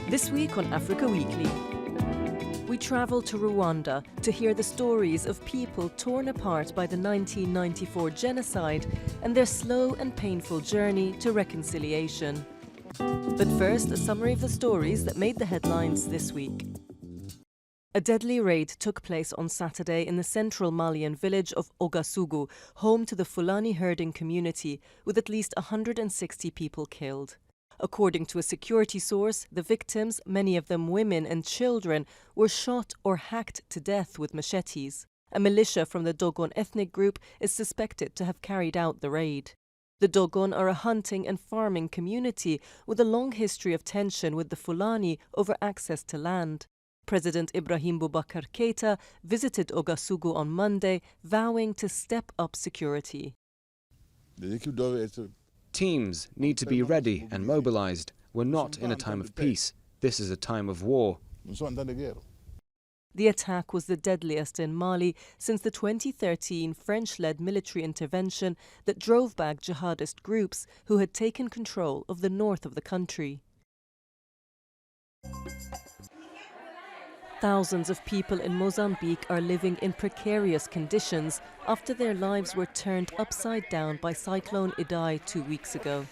This week on Africa Weekly, we travel to Rwanda to hear the stories of people torn apart by the 1994 genocide and their slow and painful journey to reconciliation. But first, a summary of the stories that made the headlines this week. A deadly raid took place on Saturday in the central Malian village of Ogasugu, home to the Fulani herding community, with at least 160 people killed. According to a security source, the victims, many of them women and children, were shot or hacked to death with machetes. A militia from the Dogon ethnic group is suspected to have carried out the raid. The Dogon are a hunting and farming community with a long history of tension with the Fulani over access to land. President Ibrahim Boubacar Keita visited Ogasugu on Monday, vowing to step up security. Teams need to be ready and mobilized. We're not in a time of peace. This is a time of war. The attack was the deadliest in Mali since the 2013 French-led military intervention that drove back jihadist groups who had taken control of the north of the country. Thousands of people in Mozambique are living in precarious conditions after their lives were turned upside down by Cyclone Idai 2 weeks ago.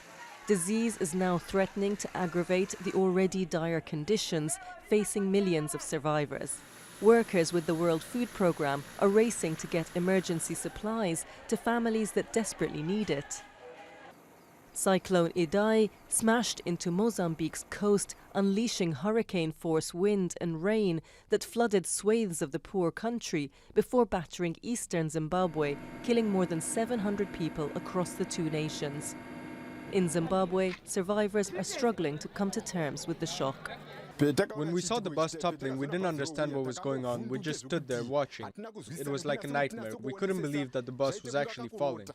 Disease is now threatening to aggravate the already dire conditions facing millions of survivors. Workers with the World Food Programme are racing to get emergency supplies to families that desperately need it. Cyclone Idai smashed into Mozambique's coast, unleashing hurricane-force wind and rain that flooded swathes of the poor country before battering eastern Zimbabwe, killing more than 700 people across the two nations. In Zimbabwe, survivors are struggling to come to terms with the shock. When we saw the bus toppling, we didn't understand what was going on. We just stood there watching. It was like a nightmare. We couldn't believe that the bus was actually falling.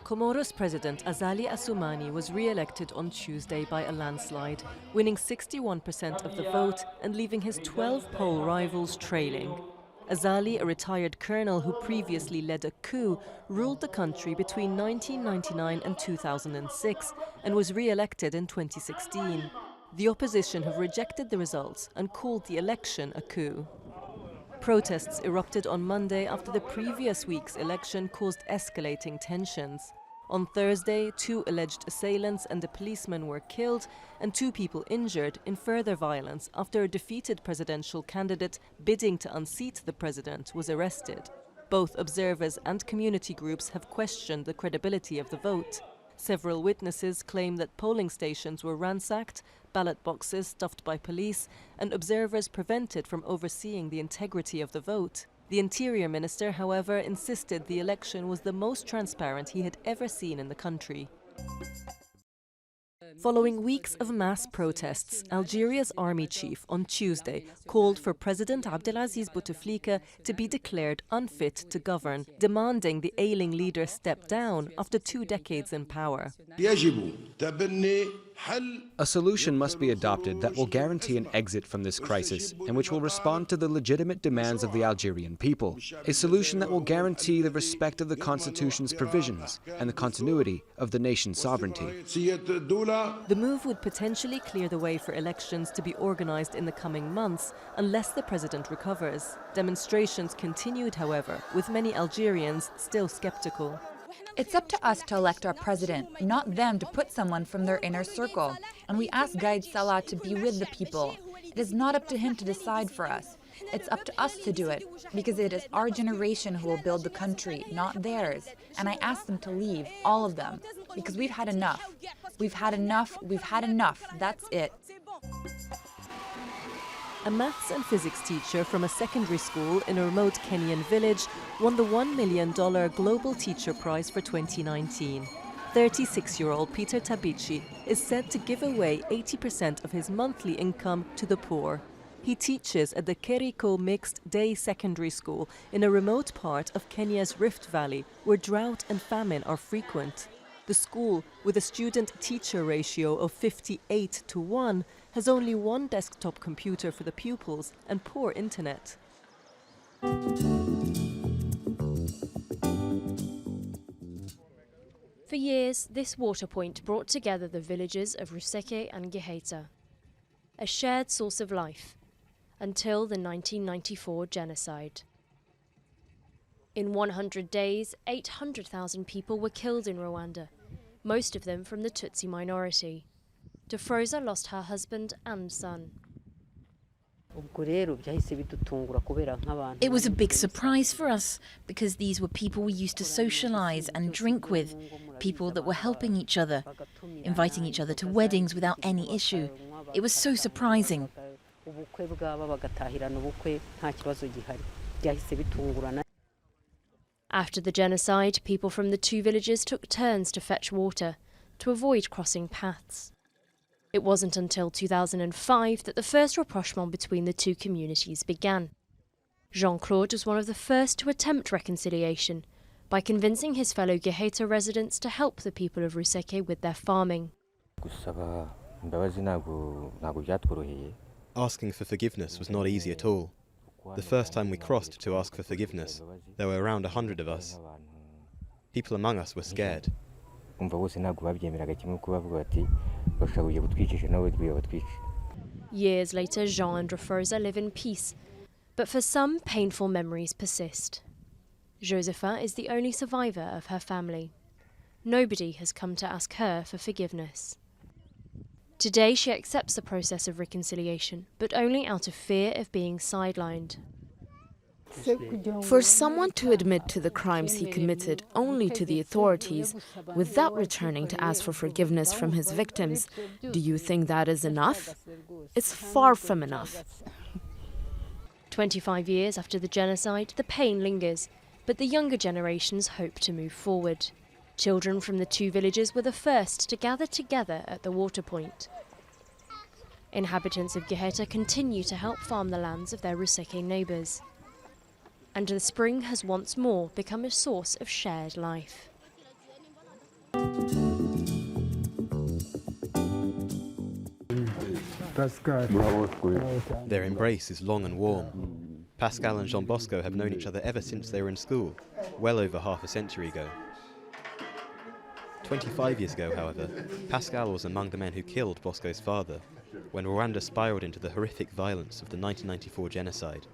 Comoros President Azali Assoumani was re-elected on Tuesday by a landslide, winning 61% of the vote and leaving his 12 poll rivals trailing. Azali, a retired colonel who previously led a coup, ruled the country between 1999 and 2006 and was re-elected in 2016. The opposition have rejected the results and called the election a coup. Protests erupted on Monday after the previous week's election caused escalating tensions. On Thursday, 2 alleged assailants and a policeman were killed and 2 people injured in further violence after a defeated presidential candidate bidding to unseat the president was arrested. Both observers and community groups have questioned the credibility of the vote. Several witnesses claim that polling stations were ransacked, ballot boxes stuffed by police, and observers prevented from overseeing the integrity of the vote. The Interior Minister, however, insisted the election was the most transparent he had ever seen in the country. Following weeks of mass protests, Algeria's army chief on Tuesday called for President Abdelaziz Bouteflika to be declared unfit to govern, demanding the ailing leader step down after 2 decades in power. A solution must be adopted that will guarantee an exit from this crisis and which will respond to the legitimate demands of the Algerian people. A solution that will guarantee the respect of the Constitution's provisions and the continuity of the nation's sovereignty. The move would potentially clear the way for elections to be organized in the coming months unless the president recovers. Demonstrations continued, however, with many Algerians still skeptical. It's up to us to elect our president, not them to put someone from their inner circle. And we ask Gaid Salah to be with the people. It is not up to him to decide for us. It's up to us to do it, because it is our generation who will build the country, not theirs. And I ask them to leave, all of them, because we've had enough. We've had enough, we've had enough, that's it. A maths and physics teacher from a secondary school in a remote Kenyan village won the $1 million Global Teacher Prize for 2019. 36-year-old Peter Tabichi is said to give away 80% of his monthly income to the poor. He teaches at the Keriko Mixed Day Secondary School in a remote part of Kenya's Rift Valley, where drought and famine are frequent. The school, with a student-teacher ratio of 58:1, has only 1 desktop computer for the pupils and poor internet. For years, this water point brought together the villages of Ruseke and Giheta, a shared source of life, until the 1994 genocide. In 100 days, 800,000 people were killed in Rwanda, most of them from the Tutsi minority. Defroza lost her husband and son. It was a big surprise for us because these were people we used to socialise and drink with, people that were helping each other, inviting each other to weddings without any issue. It was so surprising. After the genocide, people from the two villages took turns to fetch water to avoid crossing paths. It wasn't until 2005 that the first rapprochement between the two communities began. Jean-Claude was one of the first to attempt reconciliation by convincing his fellow Giheta residents to help the people of Ruseke with their farming. Asking for forgiveness was not easy at all. The first time we crossed to ask for forgiveness, there were around 100 of us. People among us were scared. Years later, Jean and Defroza live in peace, but for some, painful memories persist. Josepha is the only survivor of her family. Nobody has come to ask her for forgiveness. Today she accepts the process of reconciliation, but only out of fear of being sidelined. For someone to admit to the crimes he committed only to the authorities, without returning to ask for forgiveness from his victims, do you think that is enough? It's far from enough. 25 years after the genocide, the pain lingers, but the younger generations hope to move forward. Children from the two villages were the first to gather together at the water point. Inhabitants of Giheta continue to help farm the lands of their Ruseke neighbours. And the spring has once more become a source of shared life. Their embrace is long and warm. Pascal and Jean Bosco have known each other ever since they were in school, well over half a century ago. 25 years ago, however, Pascal was among the men who killed Bosco's father, when Rwanda spiraled into the horrific violence of the 1994 genocide.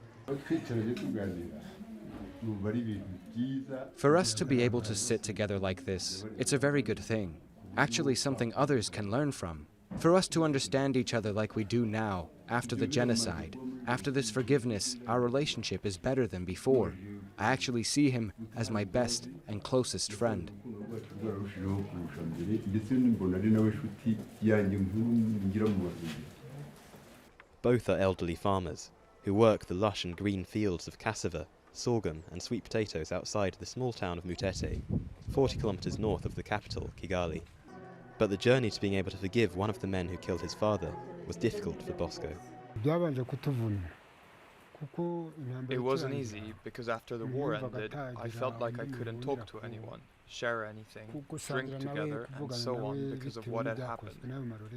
For us to be able to sit together like this, it's a very good thing. Actually something others can learn from. For us to understand each other like we do now, after the genocide, after this forgiveness, our relationship is better than before. I actually see him as my best and closest friend. Both are elderly farmers who work the lush and green fields of cassava, sorghum and sweet potatoes outside the small town of Mutete, 40 kilometers north of the capital, Kigali. But the journey to being able to forgive one of the men who killed his father was difficult for Bosco. It wasn't easy because after the war ended, I felt like I couldn't talk to anyone, share anything, drink together and so on because of what had happened.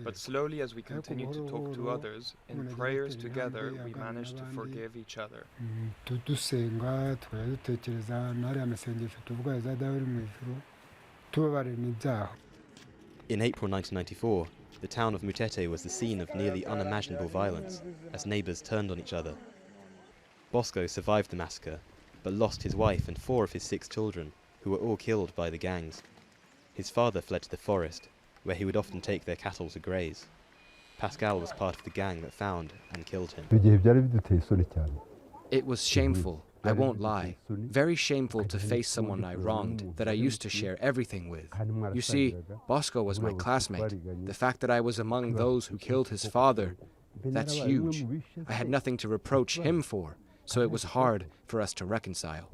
But slowly as we continued to talk to others, in prayers together we managed to forgive each other. In April 1994, the town of Mutete was the scene of nearly unimaginable violence as neighbours turned on each other. Bosco survived the massacre, but lost his wife and 4 of his 6 children, who were all killed by the gangs. His father fled to the forest, where he would often take their cattle to graze. Pascal was part of the gang that found and killed him. It was shameful, I won't lie. Very shameful to face someone I wronged, that I used to share everything with. You see, Bosco was my classmate. The fact that I was among those who killed his father, that's huge. I had nothing to reproach him for, so it was hard for us to reconcile.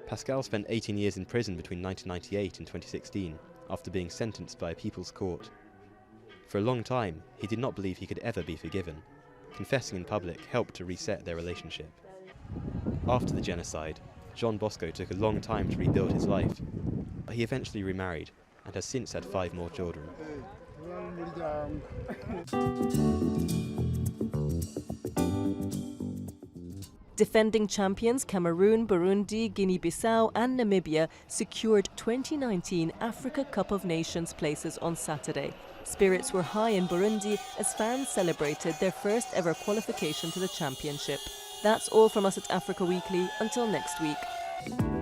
Pascal spent 18 years in prison between 1998 and 2016, after being sentenced by a people's court. For a long time, he did not believe he could ever be forgiven. Confessing in public helped to reset their relationship. After the genocide, Jean Bosco took a long time to rebuild his life, but he eventually remarried and has since had 5 more children. Defending champions Cameroon, Burundi, Guinea-Bissau and Namibia secured 2019 Africa Cup of Nations places on Saturday. Spirits were high in Burundi as fans celebrated their first ever qualification to the championship. That's all from us at Africa Weekly. Until next week.